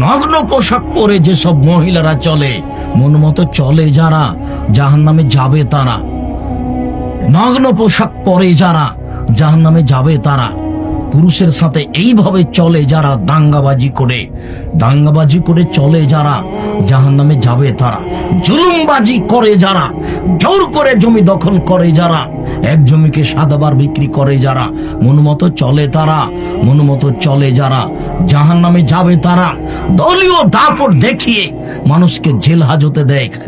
নগ্ন পোশাক পরে যেসব মহিলারা চলে, মন মতো চলে যারা, জাহান্নামে যাবে তারা। নগ্ন পোশাক পরে যারা, জাহান্নামে যাবে তারা। পুরুষের সাথে এইভাবে চলে যারা, দাঙ্গাবাজি করে চলে যারা, জাহান্নামে যাবে তারা। জুলুমবাজি করে যারা, জোর করে জমি দখল করে যারা, এক জমিকে সাদাবার বিক্রি করে যারা, মনমতো চলে যারা, জাহান্নামে যাবে তারা। দলীয় দাপট দেখিয়ে মানুষকে জেল হাজতে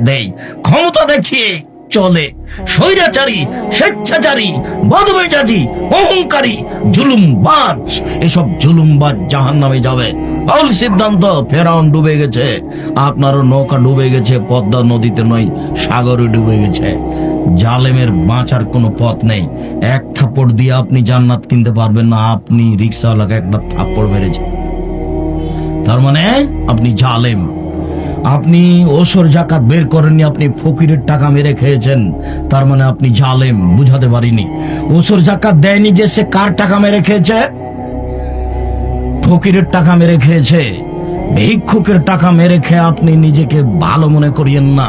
দেয়, ক্ষমতা দেখিয়ে চলে। স্বৈরাচারী, স্বেচ্ছাচারী, বদমেজাজি, অহংকারী, জুলুমবাজ, এসব জুলুমবাজ জাহান্নামে যাবে। ভুল সিদ্ধান্ত। ফেরাউন ডুবে গেছে, আপনারও নৌকা ডুবে গেছে, পদ্মা নদীতে নয়, সাগরে ডুবে গেছে। জালেমের বাঁচার কোনো পথ নেই। এক থাপ্পড় দিয়ে আপনি জান্নাত কিনতে পারবেন না। আপনি রিক্সাওয়ালাকে একটা থাপ্পড় মেরেছেন, তার মানে আপনি জালেম। আপনি ওসর জাকাত বের করেননি, আপনি ফকিরের টাকা মেরে খেয়েছেন, তার মানে আপনি জালেম। বুঝাতে পারিনি। ওসর জাকাত দেয়নি যে সে কার টাকা মেরে খেয়েছে? ফকিরের টাকা মেরে খেয়েছে। ভিক্ষুকের টাকা মেরে খেয়ে আপনি নিজেকে ভালো মনে করিয়েন না।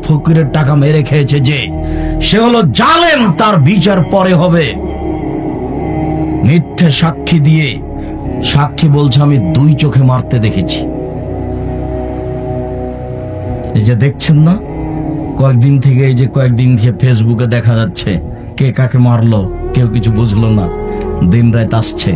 ফকিরের টাকা মেরে খেয়েছে যে, সে হলো জালেম, তার বিচার পরে হবে। মিথ্যে সাক্ষী দিয়ে, সাক্ষী বলছে আমি 2 চোখে মারতে দেখেছি। এই যে দেখছেন না, কয়েকদিন থেকে ফেসবুকে দেখা যাচ্ছে কে কাকে মারলো, কেউ কিছু বুঝলো না, দিন রাত আসছে।